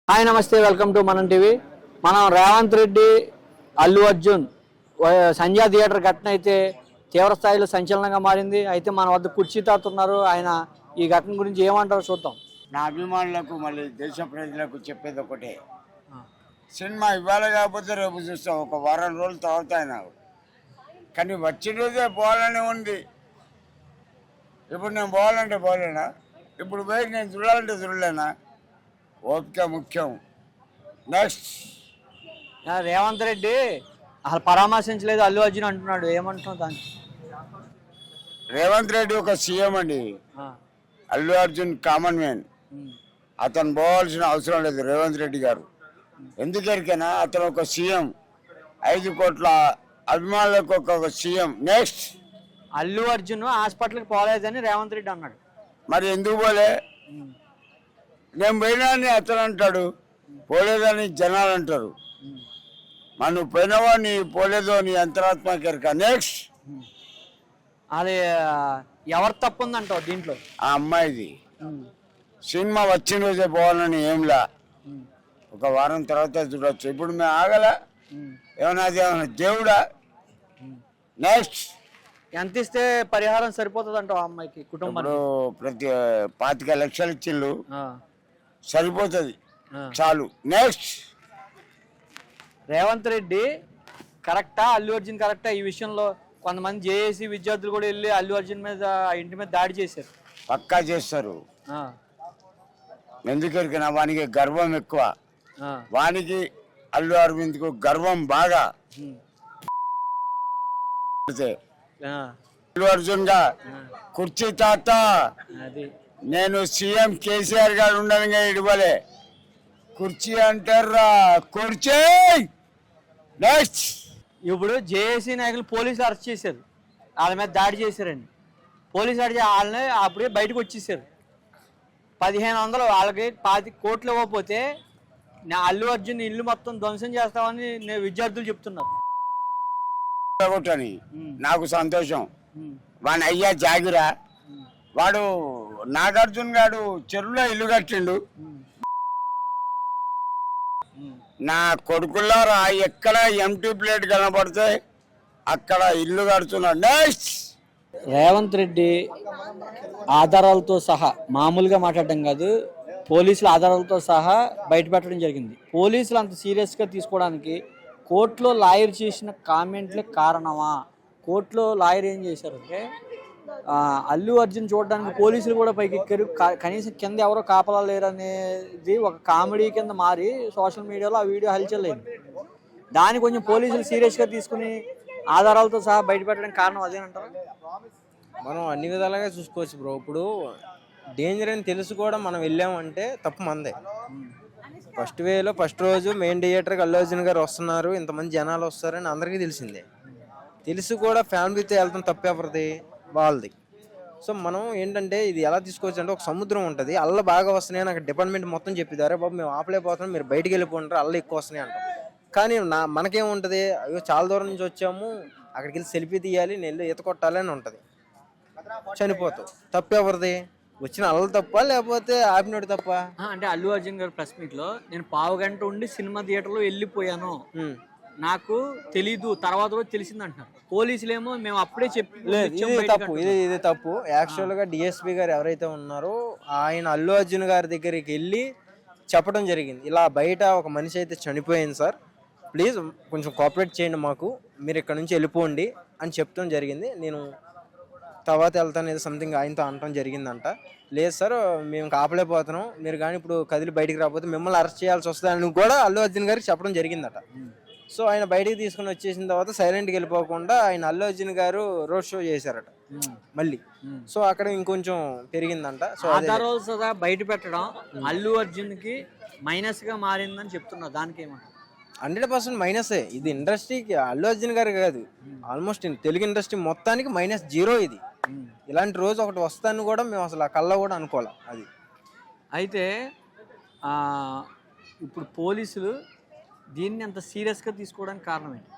Hi నమస్తే, welcome to మనం TV. మనం రేవంత్ రెడ్డి, అల్లు అర్జున్ సంజయ్ థియేటర్ ఘటన అయితే తీవ్ర స్థాయిలో సంచలనంగా మారింది. అయితే మన వద్ద కుర్చీ తాతున్నారు. ఆయన ఈ ఘటన గురించి ఏమంటారో చూద్దాం. నా అభిమానులకు మళ్ళీ దేశ ప్రజలకు చెప్పేది ఒకటే, సినిమా ఇవాళ కాకపోతే రేపు చూస్తాం, ఒక వారం రోజుల తర్వాత అయినా. కానీ వచ్చిన రోజే పోవాలని ఉంది. ఇప్పుడు నేను పోవాలంటే పోలేనా? ఇప్పుడు పోయి నేను చూడాలంటే చూడలేనా? ఓపిక ముఖ్యం. నెక్స్ట్, రేవంత్ రెడ్డి అసలు పరామర్శించలేదు అల్లు అర్జున్ అంటున్నాడు. ఏమంటున్నావు దానికి? రేవంత్ రెడ్డి ఒక సీఎం అండి. Allu Arjun common man. అతను పోవాల్సిన అవసరం లేదు రేవంత్ రెడ్డి గారు. ఎందుకరికైనా అతను ఒక సీఎం, 5 కోట్ల అభిమానులకు ఒక సీఎం. నెక్స్ట్, అల్లు అర్జున్ హాస్పిటల్కి పోలేదని రేవంత్ రెడ్డి అన్నాడు. మరి ఎందుకు పోలే? నేను పోయినా అని అతను అంటాడు, పోలేదని జనాలు అంటారు. మరి నువ్వు పోయినావా, నీ పోలేదో నీ అంతరాత్మకెరక. నెక్స్ట్, అది ఎవరు తప్పు ఉందంటావు దీంట్లో? ఆ అమ్మాయిది. సినిమా వచ్చిన రోజే పోవాలని ఏంలా, ఒక వారం తర్వాత చూడొచ్చు. ఇప్పుడు మేము ఆగల, ఏమన్నా దేవుడా? నెక్స్ట్, ఎంత ఇస్తే పరిహారం సరిపోతుంది అంటావు ఆ అమ్మాయికి, కుటుంబం? ఇప్పుడు ప్రతి 25 లక్షలు ఇచ్చిళ్ళు, సరిపోతుంది, చాలు. నెక్స్ట్, రేవంత్ రెడ్డి కరెక్టా, అల్లు అర్జున్ కరెక్టా? ఈ విషయంలో కొంతమంది జేఏసీ విద్యార్థులు కూడా వెళ్ళి అల్లు అర్జున్ మీద, ఇంటి మీద దాడి చేశారు. పక్కా చేస్తారు. ఎందుకరికైనా వానికి గర్వం ఎక్కువ. వానికి అల్లు అరవింద్కు గర్వం బాగా. అల్లు అర్జున్ గా కుర్చీ తాత, నేను సీఎం కేసీఆర్ గారు ఉండగా ఇవ్వలే కుర్చీ అంటారా, కుర్చీ. నెక్స్ట్, ఇప్పుడు జేఏసీ నాయకులు పోలీసులు అరెస్ట్ చేశారు, వాళ్ళ మీద దాడి చేశారండి. పోలీసు అడిగి వాళ్ళని అప్పుడే బయటకు వచ్చేసారు. 1500 వాళ్ళకి 25 కోట్లు ఇవ్వకపోతే నా అల్లు అర్జున్ ఇల్లు మొత్తం ధ్వంసం చేస్తామని విద్యార్థులు చెప్తున్నారు. నాకు సంతోషం. వాని అయ్యా జాగిరా, వాడు నాగార్జున గారు చెరువులో ఇల్లు కట్టిండు. నా కొడుకులారా, ఎక్కడ ఎంటీ ప్లేట్ కనపడితే అక్కడ ఇల్లు కడుతున్నాడు. నెక్స్ట్, రేవంత్ రెడ్డి ఆధారాలతో సహా, మామూలుగా మాట్లాడడం కాదు, పోలీసుల ఆధారాలతో సహా బయట పెట్టడం జరిగింది. పోలీసులు అంత సీరియస్గా తీసుకోవడానికి కోర్టులో లాయర్ చేసిన కామెంట్లే కారణమా? కోర్టులో లాయర్ ఏం చేశారంటే, అల్లు అర్జున్ చూడడానికి పోలీసులు కూడా పైకి ఎక్కారు, కనీసం కింద ఎవరో కాపలా లేరు అనేది ఒక కామెడీ కింద మారి సోషల్ మీడియాలో ఆ వీడియో హల్చల్ అయింది. దాన్ని కొంచెం పోలీసులు సీరియస్గా తీసుకుని ఆధారాలతో సహా బయట పెట్టడానికి కారణం అదేనంటారా? మనం అన్ని విధాలుగా చూసుకోవచ్చు బ్రో. ఇప్పుడు డేంజర్ అని తెలుసు కూడా మనం వెళ్ళామంటే తప్పు మందే. ఫస్ట్ వేలో ఫస్ట్ రోజు మెయిన్ థియేటర్కి అల్లు అర్జున్ గారు వస్తున్నారు, ఇంతమంది జనాలు వస్తారని అందరికీ తెలిసిందే. తెలిసి కూడా ఫ్యామిలీతో వెళ్తాం, తప్పు ఎవరిది? వాళ్ళది. సో మనం ఏంటంటే ఇది ఎలా తీసుకోవచ్చు అంటే, ఒక సముద్రం ఉంటుంది, అల్ల బాగా వస్తున్నాయని అక్కడ డిపార్ట్మెంట్ మొత్తం చెప్పిదారే బాబు మేము ఆపలేకపోతున్నాం, మీరు బయటికి వెళ్ళిపోంటారు, అల్ల ఎక్కువ వస్తున్నాయి అంటాం. కానీ మనకేముంటుంది, అయ్యో చాలా దూరం నుంచి వచ్చాము, అక్కడికి వెళ్ళి సెల్ఫీ తీయాలి, నేను ఈత కొట్టాలి అని ఉంటుంది. చనిపోతావు, తప్పు ఎవరిది? వచ్చిన అల్ల తప్ప లేకపోతే ఆపినోడు తప్ప? అంటే అల్లు అర్జున్ గారు ప్రెస్ మీట్ లో, నేను 1/2 గంట ఉండి సినిమా థియేటర్లో వెళ్ళిపోయాను, నాకు తెలీదు, తర్వాత రోజు తెలిసింది అంటున్నారు. పోలీసులేమో మేము అప్పుడే చెప్పి తప్పు, ఇది తప్పు. యాక్చువల్ గా డిఎస్పీ గారు ఎవరైతే ఉన్నారో ఆయన అల్లు అర్జున్ గారి దగ్గరికి వెళ్ళి చెప్పడం జరిగింది, ఇలా బయట ఒక మనిషి అయితే చనిపోయింది సార్, ప్లీజ్ కొంచెం కోఆపరేట్ చేయండి మాకు, మీరు ఇక్కడ నుంచి వెళ్ళిపోండి అని చెప్తాం జరిగింది. నేను తర్వాత వెళ్తాను ఏదో సంథింగ్ ఆయనతో అనటం జరిగిందంట. లేదు సార్ మేము కాపలేకపోతున్నాం, మీరు కానీ ఇప్పుడు కదిలి బయటికి రాకపోతే మిమ్మల్ని అరెస్ట్ చేయాల్సి వస్తుందని కూడా అల్లు అర్జున్ గారికి చెప్పడం జరిగిందట. సో ఆయన బయటికి తీసుకుని వచ్చేసిన తర్వాత సైలెంట్గా వెళ్ళిపోకుండా ఆయన అల్లు అర్జున్ గారు రోడ్ షో చేశారట మళ్ళీ. సో అక్కడ ఇంకొంచెం పెరిగిందంట. సో ఆధారాలు సదా బయట పెట్టడం అల్లు అర్జున్ కి మైనస్ గా మారిందని చెప్తున్నా, దానికి ఏమంటారు? 100% మైనసే. ఇది ఇండస్ట్రీకి, అల్లు అర్జున్ గారు కాదు, ఆల్మోస్ట్ తెలుగు ఇండస్ట్రీ మొత్తానికి -0 ఇది. ఇలాంటి రోజు ఒకటి వస్తాను కూడా మేము అసలు ఆ కళ్ళ కూడా అనుకోవాలి. అది అయితే ఇప్పుడు పోలీసులు దీన్ని అంత సీరియస్గా తీసుకోవడానికి కారణం ఏంటి?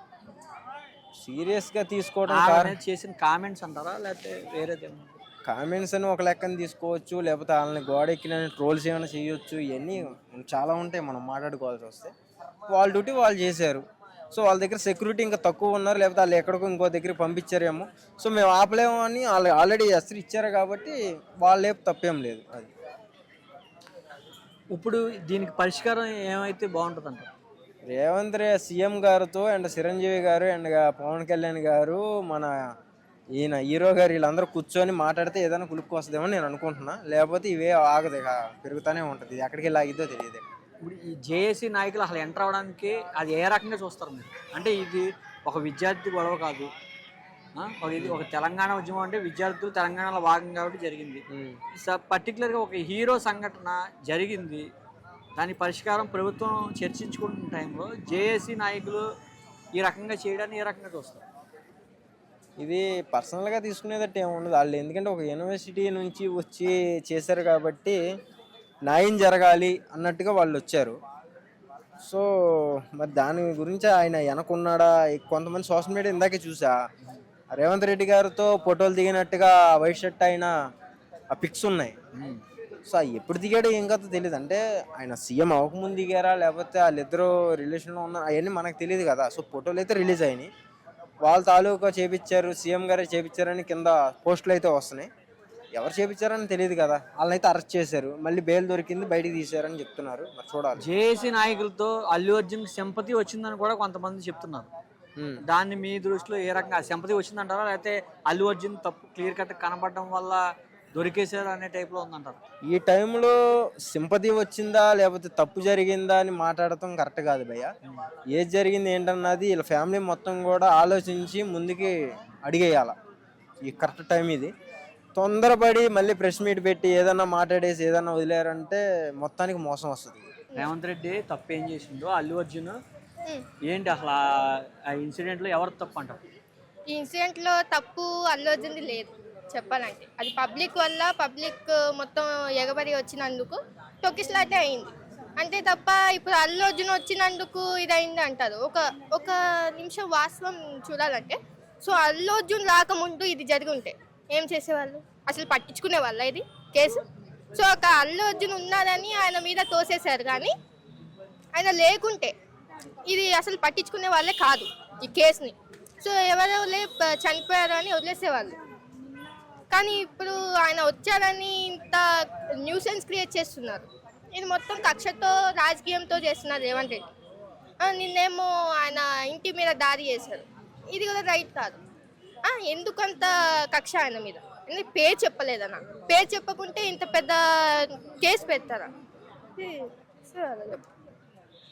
సీరియస్గా తీసుకోవడం చేసిన కామెంట్స్ అంటారా, లేకపోతే వేరేదేమో? కామెంట్స్ అని ఒక లెక్కన తీసుకోవచ్చు, లేకపోతే వాళ్ళని గోడ ఎక్కిన ట్రోల్స్ ఏమైనా చేయొచ్చు. ఇవన్నీ చాలా ఉంటాయి మనం మాట్లాడుకోవాల్సి వస్తే. వాళ్ళ డ్యూటీ వాళ్ళు చేశారు. సో వాళ్ళ దగ్గర సెక్యూరిటీ ఇంకా తక్కువ ఉన్నారు, లేకపోతే వాళ్ళు ఎక్కడికో ఇంకో దగ్గరికి పంపించారేమో. సో మేము ఆపలేము అని వాళ్ళు ఆల్రెడీ ఎస్రు ఇచ్చారు కాబట్టి వాళ్ళే తప్పేం లేదు. అది ఇప్పుడు దీనికి పరిష్కారం ఏమైతే బాగుంటుంది అంటారు? రేవంత్ సీఎం గారితో అండ్ చిరంజీవి గారు అండ్ పవన్ కళ్యాణ్ గారు మన ఈయన హీరో గారు వీళ్ళందరూ కూర్చొని మాట్లాడితే ఏదైనా కులుక్కు వస్తుందేమో నేను అనుకుంటున్నా. లేకపోతే ఇవే ఆగదు, ఇక పెరుగుతూనే ఉంటుంది. ఇది ఎక్కడికి లాగిద్దో తెలియదు. ఇప్పుడు ఈ జేఏసీ నాయకులు అసలు ఎంటర్ అవ్వడానికి అది ఏ రకంగా చూస్తారు మీరు? అంటే ఇది ఒక విద్యార్థి గొడవ కాదు, ఇది ఒక తెలంగాణ ఉద్యమం. అంటే విద్యార్థులు తెలంగాణలో భాగం కాబట్టి జరిగింది. పర్టికులర్గా ఒక హీరో సంఘటన జరిగింది, దాని పరిష్కారం ప్రభుత్వం చర్చించుకుంటున్న టైంలో జేఏసీ నాయకులు ఈ రకంగా చేయడాన్ని ఏ రకంగా చూస్తారు? ఇది పర్సనల్గా తీసుకునేదట్టు ఏమి ఉండదు. వాళ్ళు ఎందుకంటే ఒక యూనివర్సిటీ నుంచి వచ్చి చేశారు కాబట్టి న్యాయం జరగాలి అన్నట్టుగా వాళ్ళు వచ్చారు. సో మరి దాని గురించి ఆయన వెనకున్నాడా? కొంతమంది సోషల్ మీడియా ఇందాకే చూసా, రేవంత్ రెడ్డి గారితో ఫోటోలు దిగినట్టుగా వైట్ షర్ట్ ఆయన ఆ పిక్స్ ఉన్నాయి. సో ఎప్పుడు దిగాడో ఏం కాదో తెలియదు. అంటే ఆయన సీఎం అవ్వకముందు దిగారా, లేకపోతే వాళ్ళిద్దరూ రిలేషన్లో ఉన్నారు, అవన్నీ మనకు తెలియదు కదా. సో ఫోటోలు అయితే రిలీజ్ అయినాయి, వాళ్ళ తాలూకా చేపించారు, సీఎం గారే చేపించారని కింద పోస్టులు అయితే వస్తున్నాయి. ఎవరు చేపించారని తెలియదు కదా. వాళ్ళనైతే అరెస్ట్ చేశారు, మళ్ళీ బెయిల్ దొరికింది, బయటికి తీశారని చెప్తున్నారు. మరి చూడాలి. జేఏసీ నాయకులతో అల్లు అర్జున్ సింపతి వచ్చిందని కూడా కొంతమంది చెప్తున్నారు. దాన్ని మీ దృష్టిలో ఏ రకంగా సింపతి వచ్చిందంటారా, లేకపోతే అల్లు అర్జున్ తప్పు క్లియర్ కట్ కనబడడం వల్ల దొరికేశారు అనే టైప్లో ఉందంటారు? ఈ టైంలో సింపతి వచ్చిందా లేకపోతే తప్పు జరిగిందా అని మాట్లాడటం కరెక్ట్ కాదు భయ్య. ఏది జరిగింది ఏంటన్నది వీళ్ళ ఫ్యామిలీ మొత్తం కూడా ఆలోచించి ముందుకి అడిగేయాల. ఈ కరెక్ట్ టైం ఇది. తొందరపడి మళ్ళీ ప్రెస్ మీట్ పెట్టి ఏదన్నా మాట్లాడేసి ఏదన్నా వదిలేరంటే మొత్తానికి మోసం వస్తుంది. రేవంత్ రెడ్డి తప్పు ఏం చేసిందో, అల్లు అర్జున్ ఏంటి అసలు ఆ ఇన్సిడెంట్లో ఎవరు తప్పు అంటారు? ఈ ఇన్సిడెంట్లో తప్పు అల్లు అర్జున్ది లేదు చెప్పాలంటే. అది పబ్లిక్ వల్ల, పబ్లిక్ మొత్తం ఎగబడి వచ్చినందుకు తొక్కిసలాటే అయింది అంతే తప్ప ఇప్పుడు అల్లు అర్జున్ వచ్చినందుకు ఇది అయింది అంటారు. ఒక నిమిషం వాస్తవం చూడాలంటే, సో అల్లు అర్జున్ రాకముందు ఇది జరిగి ఉంటే ఏం చేసేవాళ్ళు? అసలు పట్టించుకునే వాళ్ళ ఇది కేసు? సో ఒక అల్లు అర్జున్ ఉన్నారని ఆయన మీద తోసేశారు, కానీ ఆయన లేకుంటే ఇది అసలు పట్టించుకునే వాళ్ళే కాదు ఈ కేసుని. సో ఎవరెవరే చనిపోయారు అని వదిలేసేవాళ్ళు, కానీ ఇప్పుడు ఆయన వచ్చారని ఇంత న్యూసెన్స్ క్రియేట్ చేస్తున్నారు. ఇది మొత్తం కక్షతో, రాజకీయంతో చేస్తున్నారు రేవంత్ రెడ్డి. నిన్నేమో ఆయన ఇంటి మీద దాడి చేశారు, ఇది కూడా రైట్ కాదు. ఎందుకంత కక్ష ఆయన మీద? పేరు చెప్పలేదన్న, పేరు చెప్పకుంటే ఇంత పెద్ద కేసు పెడతారా?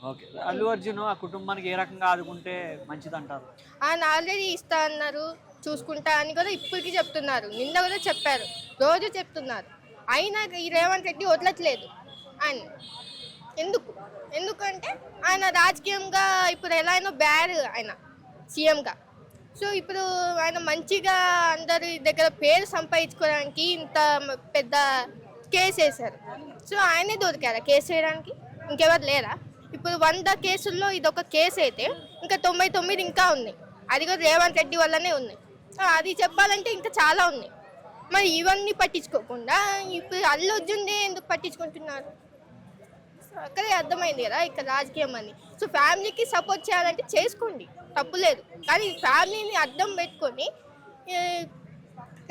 ఓకే, అల్లు అర్జున్ ఆ కుటుంబానికి ఏ రకంగా ఆదుకుంటే మంచిదంటారు? ఆయన ఆల్రెడీ ఇస్తా అన్నారు, చూసుకుంటా అని కూడా ఇప్పటికీ చెప్తున్నారు, నిన్న కూడా చెప్పారు, రోజు చెప్తున్నారు. అయినా ఈ రేవంత్ రెడ్డి వదలట్లేదు ఆయన. ఎందుకంటే ఆయన రాజకీయంగా ఇప్పుడు ఎలా అయినా బ్యాడ్ ఆయన సీఎంగా. సో ఇప్పుడు ఆయన మంచిగా అందరి దగ్గర పేరు సంపాదించుకోవడానికి ఇంత పెద్ద కేసు వేశారు. సో ఆయనే దొరికారా కేసు వేయడానికి? ఇంకెవరు లేరా? ఇప్పుడు 100 కేసుల్లో ఇది ఒక కేసు అయితే ఇంకా 99 ఇంకా ఉన్నాయి, అది కూడా రేవంత్ రెడ్డి వల్లనే ఉన్నాయి. అది చెప్పాలంటే ఇంకా చాలా ఉన్నాయి. మరి ఇవన్నీ పట్టించుకోకుండా ఇప్పుడు అల్లు అర్జున్దే ఎందుకు పట్టించుకుంటున్నారు? సో అక్కడే అర్థమైంది కదా ఇక్కడ రాజకీయం అని. సో ఫ్యామిలీకి సపోర్ట్ చేయాలంటే చేసుకోండి, తప్పులేదు, కానీ ఫ్యామిలీని అడ్డం పెట్టుకొని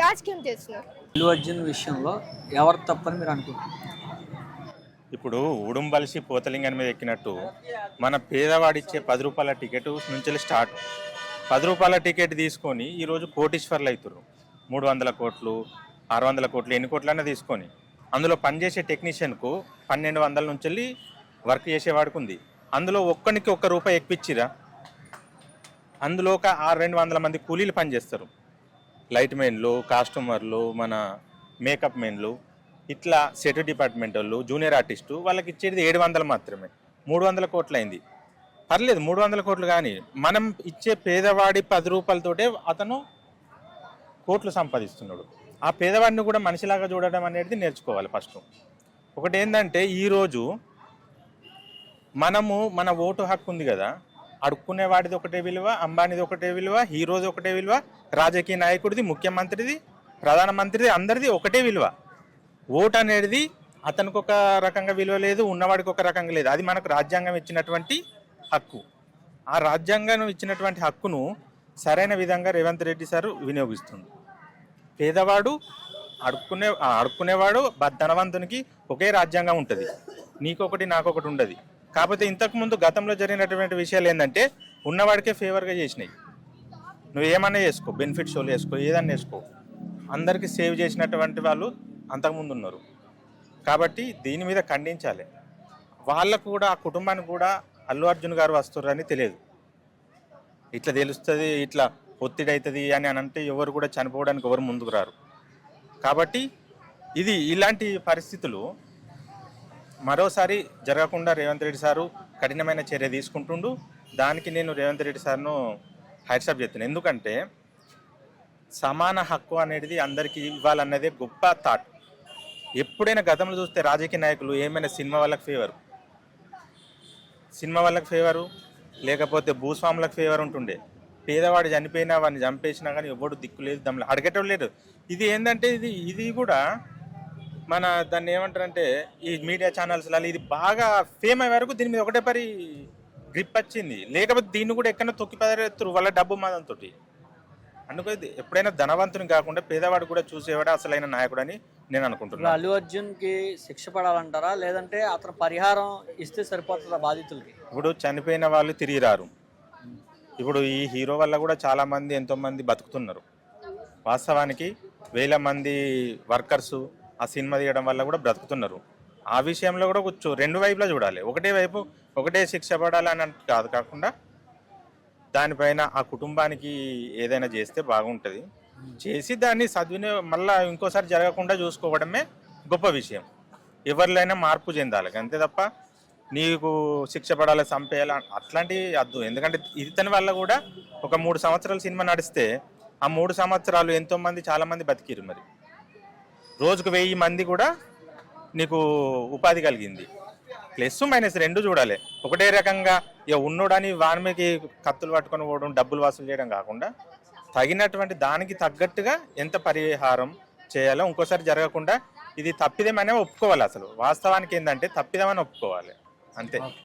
రాజకీయం చేస్తున్నారు. అల్లు అర్జున్ విషయంలో ఎవరు తప్పని మీరు అనుకుంటున్నారు? ఇప్పుడు ఉడుంబలిసి పోతలింగం మీద ఎక్కినట్టు మన పేదవాడిచ్చే 10 రూపాయల టికెట్ నుంచి స్టార్ట్. 10 రూపాయల టికెట్ తీసుకొని ఈరోజు కోటీశ్వర్లు అవుతారు. 300 కోట్లు 600 కోట్లు ఎన్ని కోట్లైనా తీసుకొని అందులో పనిచేసే టెక్నీషియన్కు 1200 నుంచి వెళ్ళి వర్క్ చేసేవాడికి ఉంది. అందులో ఒక్కరికి ₹1 ఎక్కిచ్చిరా, అందులో ఒక 200 మంది కూలీలు పనిచేస్తారు. లైట్ మెన్లు, కాస్ట్యూమర్లు, మన మేకప్ మెన్లు, ఇట్లా సెట్ డిపార్ట్మెంట్ వాళ్ళు, జూనియర్ ఆర్టిస్టు, వాళ్ళకి ఇచ్చేది 700 మాత్రమే. 300 కోట్లు అయింది. పర్లేదు 300 కోట్లు, కానీ మనం ఇచ్చే పేదవాడి 10 రూపాయలతోటే అతను కోట్లు సంపాదిస్తున్నాడు. ఆ పేదవాడిని కూడా మనిషిలాగా చూడడం అనేది నేర్చుకోవాలి ఫస్ట్. ఒకటి ఏంటంటే ఈరోజు మనము మన ఓటు హక్కు ఉంది కదా, అడుక్కునేవాడిది ఒకటే విలువ, అంబానీది ఒకటే విలువ, హీరోది ఒకటే విలువ, రాజకీయ నాయకుడిది, ముఖ్యమంత్రిది, ప్రధానమంత్రి అందరిది ఒకటే విలువ. ఓటు అనేది అతనికి ఒక రకంగా విలువ లేదు, ఉన్నవాడికి ఒక రకంగా లేదు. అది మనకు రాజ్యాంగం ఇచ్చినటువంటి హక్కు. ఆ రాజ్యాంగం ఇచ్చినటువంటి హక్కును సరైన విధంగా రేవంత్ రెడ్డి సార్ వినియోగిస్తుంది. పేదవాడు అడుక్కునేవాడు ధనవంతునికి ఒకే రాజ్యాంగం ఉంటుంది, నీకొకటి నాకొకటి ఉండదు. కాకపోతే ఇంతకుముందు గతంలో జరిగినటువంటి విషయాలు ఏంటంటే ఉన్నవాడికే ఫేవర్గా చేసినాయి. నువ్వు ఏమన్నా చేసుకో, బెనిఫిట్ షోలు వేసుకో, ఏదన్నా వేసుకో, అందరికీ సేవ్ చేసినటువంటి వాళ్ళు అంతకుముందు ఉన్నారు. కాబట్టి దీని మీద ఖండించాలి. వాళ్ళకు కూడా, ఆ కుటుంబానికి కూడా అల్లు అర్జున్ గారు వస్తున్నారని తెలియదు. ఇట్లా తెలుస్తుంది, ఇట్లా ఒత్తిడి అవుతుంది అని అంటే ఎవరు కూడా చనిపోవడానికి ఎవరు ముందుకు రారు. కాబట్టి ఇలాంటి పరిస్థితులు మరోసారి జరగకుండా రేవంత్ రెడ్డి సారు కఠినమైన చర్య తీసుకుంటుండు. దానికి నేను రేవంత్ రెడ్డి సార్ను హ్యాట్సాప్ చేస్తున్నాను. ఎందుకంటే సమాన హక్కు అనేది అందరికీ ఇవ్వాలన్నదే గొప్ప థాట్. ఎప్పుడైనా గతంలో చూస్తే రాజకీయ నాయకులు ఏమైనా సినిమా వాళ్ళకి ఫేవరు లేకపోతే భూస్వాములకు ఫేవర్ ఉంటుండే. పేదవాడు చనిపోయినా వాడిని చంపేసినా కానీ ఎవడు దిక్కు లేదు, దమ్ములు అడగటం లేదు. ఇది ఏంటంటే ఇది కూడా మన దాన్ని ఏమంటారంటే ఈ మీడియా ఛానల్స్లలో ఇది బాగా ఫేమ్ అయ్యే వరకు దీని మీద ఒకటే పరి గ్రిప్ వచ్చింది. లేకపోతే దీన్ని కూడా ఎక్కడో తొక్కి పదరెత్తురు వాళ్ళ డబ్బు మాదంతో. అందుకే ఎప్పుడైనా ధనవంతుని కాకుండా పేదవాడు కూడా చూసేవాడు అసలైన నాయకుడు అని నేను అనుకుంటున్నాను. అల్లు అర్జున్కి శిక్ష పడాలంటారా, లేదంటే అతను పరిహారం ఇస్తే సరిపోతుందా బాధితులకి? ఇప్పుడు చనిపోయిన వాళ్ళు తిరిగి రారు. ఇప్పుడు ఈ హీరో వల్ల కూడా చాలామంది ఎంతోమంది బతుకుతున్నారు. వాస్తవానికి వేల మంది వర్కర్సు ఆ సినిమా తీయడం వల్ల కూడా బ్రతుకుతున్నారు. ఆ విషయంలో కూడా కొంచెం రెండు వైపులా చూడాలి. ఒకటే వైపు ఒకటే శిక్ష పడాలని కాకుండా దానిపైన ఆ కుటుంబానికి ఏదైనా చేస్తే బాగుంటుంది. చేసి దాన్ని మళ్ళీ ఇంకోసారి జరగకుండా చూసుకోవడమే గొప్ప విషయం. ఎవరిలైనా మార్పు చెందాలి అంతే తప్ప నీకు శిక్ష పడాలి, చంపేయాలి అట్లాంటివి వద్దు. ఎందుకంటే ఇతని వల్ల కూడా ఒక 3 సంవత్సరాల సినిమా నడిస్తే ఆ 3 సంవత్సరాలు ఎంతోమంది చాలామంది బతికిరు. మరి రోజుకు 1000 మంది కూడా నీకు ఉపాధి కలిగింది. ప్లస్ మైనస్ రెండు చూడాలి. ఒకటే రకంగా ఇక ఉన్నోడని వానికి కత్తులు పట్టుకొని పోవడం, డబ్బులు వసూలు చేయడం కాకుండా తగినటువంటి దానికి తగ్గట్టుగా ఎంత పరిహారం చేయాలో ఇంకోసారి జరగకుండా ఇది తప్పిదమనే ఒప్పుకోవాలి. అసలు వాస్తవానికి ఏంటంటే తప్పిదమని ఒప్పుకోవాలి అంతే.